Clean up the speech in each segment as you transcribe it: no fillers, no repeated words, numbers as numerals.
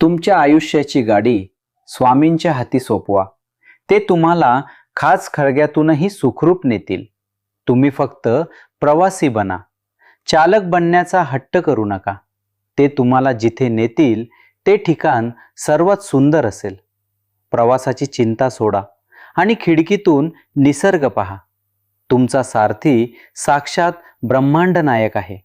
तुमच्या आयुष्याची गाडी स्वामींच्या हाती सोपवा. ते तुम्हाला खास खळग्यातूनही सुखरूप नेतील. तुम्ही फक्त प्रवासी बना. चालक बनण्याचा हट्ट करू नका. ते तुम्हाला जिथे नेतील ते ठिकाण सर्वात सुंदर असेल. प्रवासाची चिंता सोडा आणि खिडकीतून निसर्ग पहा. तुमचा सारथी साक्षात ब्रह्मांड नायक आहे.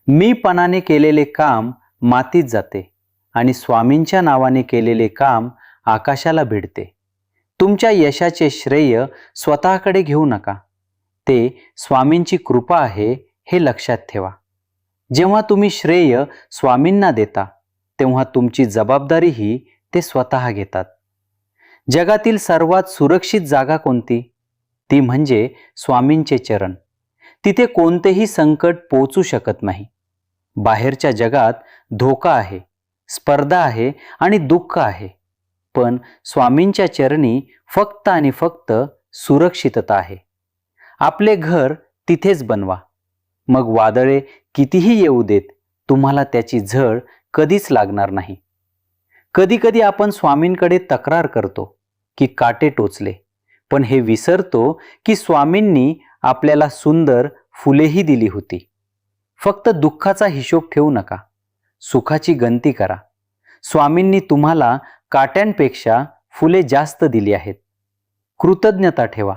मीपणाने केलेले काम मातीत जाते आणि स्वामींच्या नावाने केलेले काम आकाशाला भिडते. तुमच्या यशाचे श्रेय स्वतःकडे घेऊ नका. ते स्वामींची कृपा आहे हे लक्षात ठेवा. जेव्हा तुम्ही श्रेय स्वामींना देता तेव्हा तुमची जबाबदारीही ते स्वतः घेतात. जगातील सर्वात सुरक्षित जागा कोणती? ती म्हणजे स्वामींचे चरण. तिथे कोणतेही संकट पोचू शकत नाही. बाहेरच्या जगात धोका आहे, स्पर्धा आहे आणि दुःख आहे, पण स्वामींच्या चरणी फक्त आणि फक्त सुरक्षितता आहे. आपले घर तिथेच बनवा. मग वादळे कितीही येऊ देत, तुम्हाला त्याची झळ कधीच लागणार नाही. कधी कधी आपण स्वामींकडे तक्रार करतो की काटे टोचले, पण हे विसरतो की स्वामींनी आपल्याला सुंदर फुलेही दिली होती. फक्त दुःखाचा हिशोब ठेवू नका, सुखाची गंती करा. स्वामींनी तुम्हाला काट्यांपेक्षा फुले जास्त दिली आहेत. कृतज्ञता ठेवा,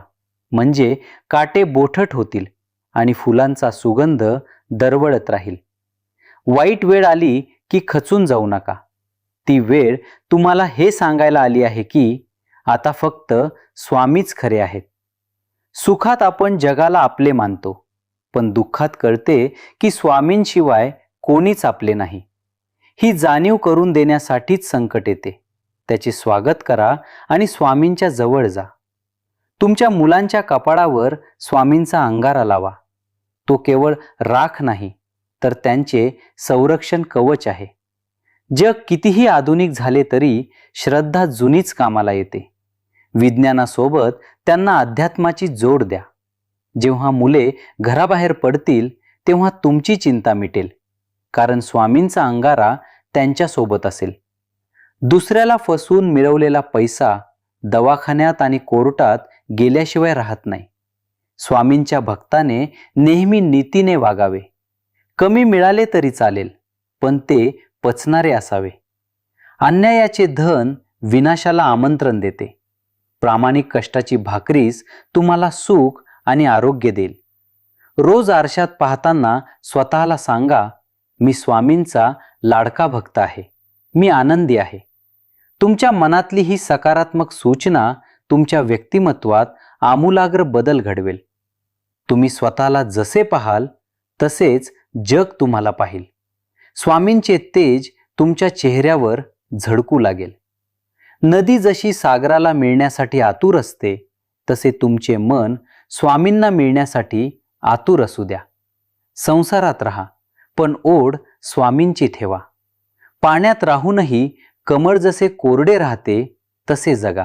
म्हणजे काटे बोठट होतील आणि फुलांचा सुगंध दरवळत राहील. वाईट वेळ आली की खचून जाऊ नका. ती वेळ तुम्हाला हे सांगायला आली आहे की आता फक्त स्वामीच खरे आहेत. सुखात आपण जगाला आपले मानतो, पण दुःखात कळते की स्वामींशिवाय कोणीच आपले नाही. ही जाणीव करून देण्यासाठीच संकट येते. त्याचे स्वागत करा आणि स्वामींच्या जवळ जा. तुमच्या मुलांच्या कपाळावर स्वामींचा अंगारा लावा. तो केवळ राख नाही, तर त्यांचे संरक्षण कवच आहे. जग कितीही आधुनिक झाले तरी श्रद्धा जुनीच कामाला येते. विज्ञानासोबत त्यांना अध्यात्माची जोड द्या. जेव्हा मुले घराबाहेर पडतील तेव्हा तुमची चिंता मिटेल, कारण स्वामींचा अंगारा त्यांच्यासोबत असेल. दुसऱ्याला फसवून मिळवलेला पैसा दवाखान्यात आणि कोर्टात गेल्याशिवाय राहत नाही. स्वामींच्या भक्ताने नेहमी नीतीने वागावे. कमी मिळाले तरी चालेल, पण ते पचणारे असावे. अन्यायाचे धन विनाशाला आमंत्रण देते. प्रामाणिक कष्टाची भाकरीच तुम्हाला सुख आणि आरोग्य देईल. रोज आरशात पाहताना स्वतःला सांगा, मी स्वामींचा लाडका भक्त आहे, मी आनंदी आहे. तुमच्या मनातली ही सकारात्मक सूचना तुमच्या व्यक्तिमत्वात आमूलाग्र बदल घडवेल. तुम्ही स्वतःला जसे पाहाल तसेच जग तुम्हाला पाहिल. स्वामींचे तेज तुमच्या चेहऱ्यावर झळकू लागेल. नदी जशी सागराला मिळण्यासाठी आतुर असते, तसे तुमचे मन स्वामींना मिळण्यासाठी आतुर असू द्या. संसारात राहा, पण ओढ स्वामींची ठेवा. पाण्यात राहूनही कमळ जसे कोरडे राहते तसे जगा.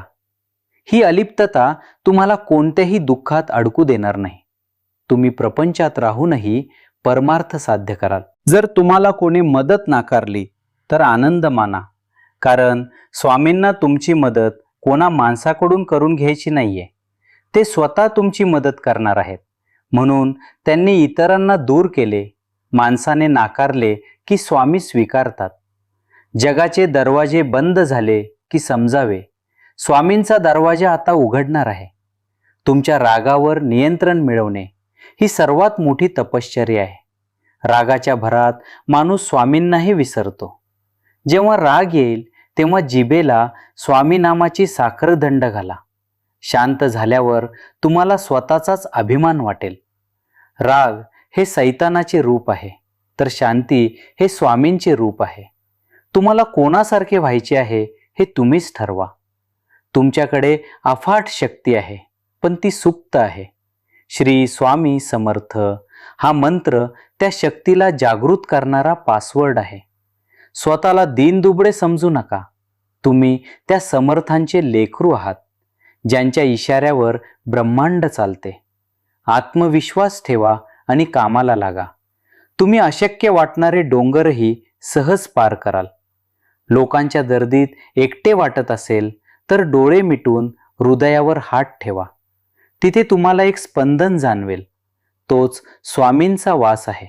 ही अलिप्तता तुम्हाला कोणत्याही दुःखात अडकू देणार नाही. तुम्ही प्रपंचात राहूनही परमार्थ साध्य कराल. जर तुम्हाला कोणी मदत नाकारली तर आनंद माना, कारण स्वामींना तुमची मदत कोणा माणसाकडून करून घ्यायची नाहीये. ते स्वतः तुमची मदत करणार आहेत. म्हणून त्यांनी इतरांना दूर केले, माणसाने नाकारले की स्वामी स्वीकारतात. जगाचे दरवाजे बंद झाले की समजावे, स्वामींचा दरवाजा आता उघडणार आहे. तुमच्या रागावर नियंत्रण मिळवणे ही सर्वात मोठी तपश्चर्या आहे. रागाच्या भरात माणूस स्वामींनाही विसरतो. जेव्हा राग येईल तेव्हा जिभेला स्वामी नामाची साखरदंड घाला. शांत झाल्यावर तुम्हाला स्वतःचाच अभिमान वाटेल. राग हे सैतानाचे रूप आहे, तर शांती हे स्वामींचे रूप आहे. तुम्हाला कोणासारखे व्हायचे आहे हे तुम्हीच ठरवा. तुमच्याकडे अफाट शक्ती आहे, पण ती सुप्त आहे. श्री स्वामी समर्थ हा मंत्र त्या शक्तीला जागृत करणारा पासवर्ड आहे. स्वतःला दीनदुबळे समजू नका. तुम्ही त्या समर्थांचे लेकरू आहात, ज्यांच्या इशाऱ्यावर ब्रह्मांड चालते. आत्मविश्वास ठेवा आणि कामाला लागा. तुम्ही अशक्य वाटणारे डोंगरही सहज पार कराल. लोकांच्या गर्दीत एकटे वाटत असेल तर डोळे मिटून हृदयावर हात ठेवा. तिथे तुम्हाला एक स्पंदन जाणवेल. तोच स्वामींचा वास आहे.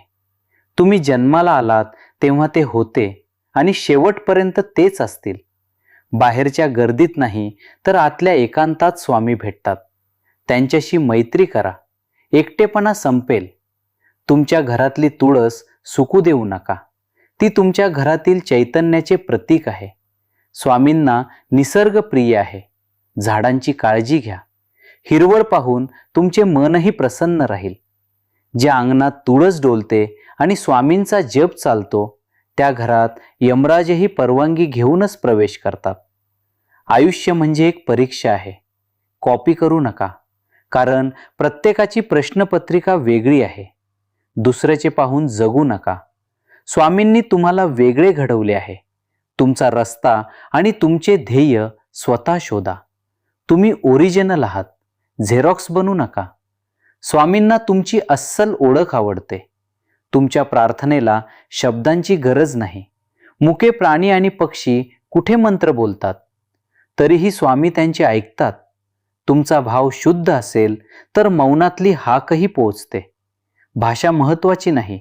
तुम्ही जन्माला आलात तेव्हा ते होते आणि शेवटपर्यंत तेच असतील. बाहेरच्या गर्दीत नाही तर आतल्या एकांतात स्वामी भेटतात. त्यांच्याशी मैत्री करा. एकटेपणा संपेल. तुमच्या घरातली तुळस सुकू देऊ नका. ती तुमच्या घरातील चैतन्याचे प्रतीक आहे. स्वामींना निसर्ग प्रिय आहे. झाडांची काळजी घ्या. हिरवळ पाहून तुमचे मनही प्रसन्न राहील. ज्या अंगणात तुळस डोलते आणि स्वामींचा जप चालतो त्या घरात यमराजही परवानगी घेऊनच प्रवेश करतात. आयुष्य म्हणजे एक परीक्षा आहे. कॉपी करू नका, कारण प्रत्येकाची प्रश्नपत्रिका वेगळी आहे. दुसऱ्याचे पाहून जगू नका. स्वामींनी तुम्हाला वेगळे घडवले आहे. तुमचा रस्ता आणि तुमचे ध्येय स्वतः शोधा. तुम्ही ओरिजिनल आहात. झेरॉक्स बनू नका. स्वामींना तुमची अस्सल ओळख आवडते. तुमच्या प्रार्थनेला शब्दांची गरज नाही. मुके प्राणी आणि पक्षी कुठे मंत्र बोलतात, तरीही स्वामी त्यांचे ऐकतात. तुमचा भाव शुद्ध असेल तर मौनातली हाकही पोचते. भाषा महत्वाची नाही,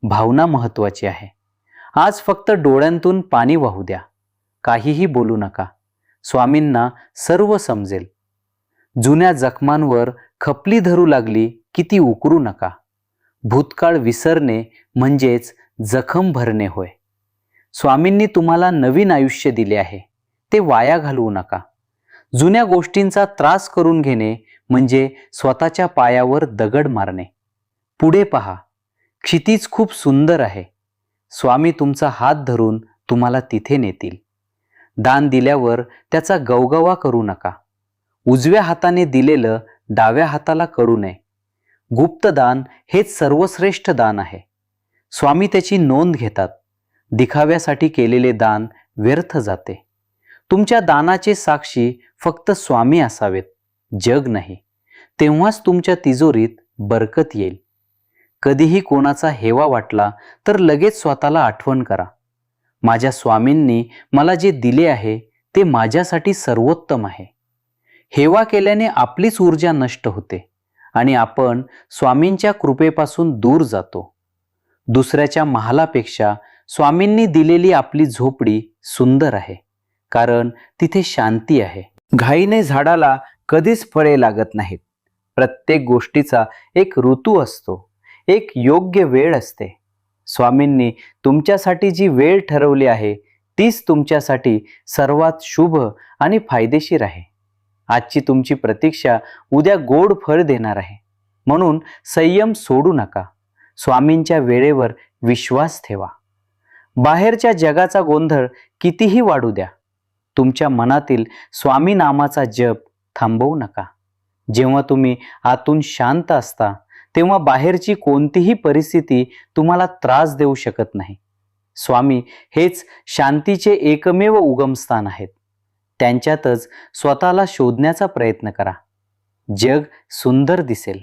भावना महत्वाची आहे. आज फक्त डोळ्यांतून पाणी वाहू द्या. काहीही बोलू नका. स्वामींना सर्व समजेल. जुन्या जखमांवर खपली धरू लागली की ती उकरू नका. भूतकाळ विसरणे म्हणजेच जखम भरणे होय. स्वामींनी तुम्हाला नवीन आयुष्य दिले आहे, ते वाया घालवू नका. जुन्या गोष्टींचा त्रास करून घेणे म्हणजे स्वतःच्या पायावर दगड मारणे. पुढे पहा. क्षितिज खूप सुंदर आहे. स्वामी तुमचा हात धरून तुम्हाला तिथे नेतील. दान दिल्यावर त्याचा गवगवा करू नका. उजव्या हाताने दिलेलं डाव्या हाताला कळू नये. गुप्त दान हेच सर्वश्रेष्ठ दान आहे. स्वामी त्याची नोंद घेतात. दिखाव्यासाठी केलेले दान व्यर्थ जाते. तुमच्या दानाचे साक्षी फक्त स्वामी असावेत, जग नाही. तेव्हाच तुमच्या तिजोरीत बरकत येईल. कधीही कोणाचा हेवा वाटला तर लगेच स्वतःला आठवण करा, माझ्या स्वामींनी मला जे दिले आहे ते माझ्यासाठी सर्वोत्तम आहे. हेवा केल्याने आपलीच ऊर्जा नष्ट होते आणि आपण स्वामींच्या कृपेपासून दूर जातो. दुसऱ्याच्या महालापेक्षा स्वामींनी दिलेली आपली झोपडी सुंदर आहे, कारण तिथे शांती आहे. घाईने झाडाला कधीच फळे लागत नाहीत. प्रत्येक गोष्टीचा एक ऋतू असतो, एक योग्य वेळ असते. स्वामींनी तुमच्यासाठी जी वेळ ठरवली आहे तीच तुमच्यासाठी सर्वात शुभ आणि फायदेशीर आहे. आजची तुमची प्रतीक्षा उद्या गोड फळ देणार आहे. म्हणून संयम सोडू नका. स्वामींच्या वेळेवर विश्वास ठेवा. बाहेरच्या जगाचा गोंधळ कितीही वाढू द्या, तुमच्या मनातील स्वामी नामाचा जप थांबवू नका. जेव्हा तुम्ही आतून शांत असता तेव्हा बाहेरची कोणतीही परिस्थिती तुम्हाला त्रास देऊ शकत नाही. स्वामी हेच शांतीचे एकमेव उगमस्थान आहेत. त्यांच्यातच स्वतःला शोधण्याचा प्रयत्न करा. जग सुंदर दिसेल.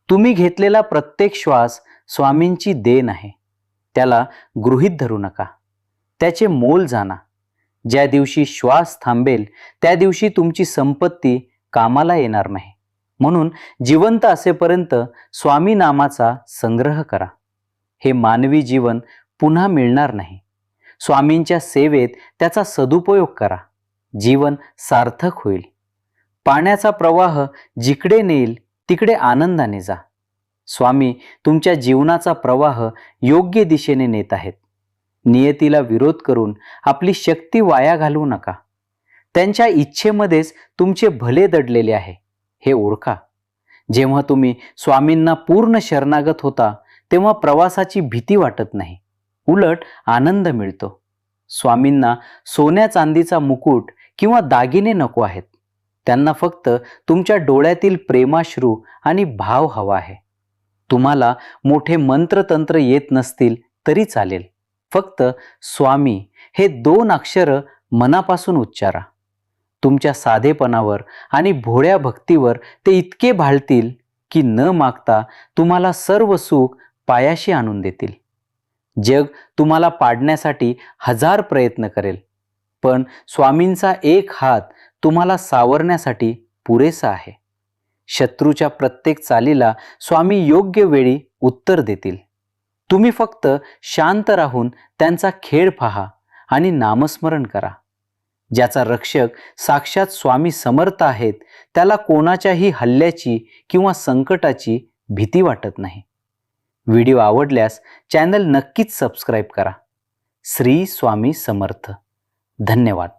तुम्ही घेतलेला प्रत्येक श्वास स्वामींची देण आहे. त्याला गृहीत धरू नका. त्याचे मोल जाणा. ज्या दिवशी श्वास थांबेल त्या दिवशी तुमची संपत्ती कामाला येणार नाही. म्हणून जिवंत असेपर्यंत स्वामी नामाचा संग्रह करा. हे मानवी जीवन पुन्हा मिळणार नाही. स्वामींच्या सेवेत त्याचा सदुपयोग करा. जीवन सार्थक होईल. पाण्याचा प्रवाह जिकडे नेईल तिकडे आनंदाने जा. स्वामी तुमच्या जीवनाचा प्रवाह योग्य दिशेने नेत आहेत. नियतीला विरोध करून आपली शक्ती वाया घालवू नका. त्यांच्या इच्छेमध्येच तुमचे भले दडलेले आहे हे ओळखा. जेव्हा तुम्ही स्वामींना पूर्ण शरणागत होता तेव्हा प्रवासाची भीती वाटत नाही, उलट आनंद मिळतो. स्वामींना सोन्या चांदीचा मुकुट किंवा दागिने नको आहेत. त्यांना फक्त तुमच्या डोळ्यातील प्रेमाश्रू आणि भाव हवा आहे. तुम्हाला मोठे मंत्रतंत्र येत नसतील तरी चालेल. फक्त स्वामी हे 2 अक्षर मनापासून उच्चारा. तुमच्या साधेपणावर आणि भोळ्या भक्तीवर ते इतके भाळतील की न मागता तुम्हाला सर्व सुख पायाशी आणून देतील. जग तुम्हाला पाडण्यासाठी 1000 प्रयत्न करेल, पण स्वामींचा एक हात तुम्हाला सावरण्यासाठी पुरेसा आहे. शत्रूच्या प्रत्येक चालीला स्वामी योग्य वेळी उत्तर देतील. तुम्ही फक्त शांत राहून त्यांचा खेळ पहा आणि नामस्मरण करा. ज्याचा रक्षक साक्षात स्वामी समर्थ आहेत, त्याला कोणाच्याही हल्ल्याची किंवा संकटाची भीती वाटत नाही. व्हिडिओ आवडल्यास चॅनल नक्कीच सबस्क्राईब करा. श्री स्वामी समर्थ. धन्यवाद.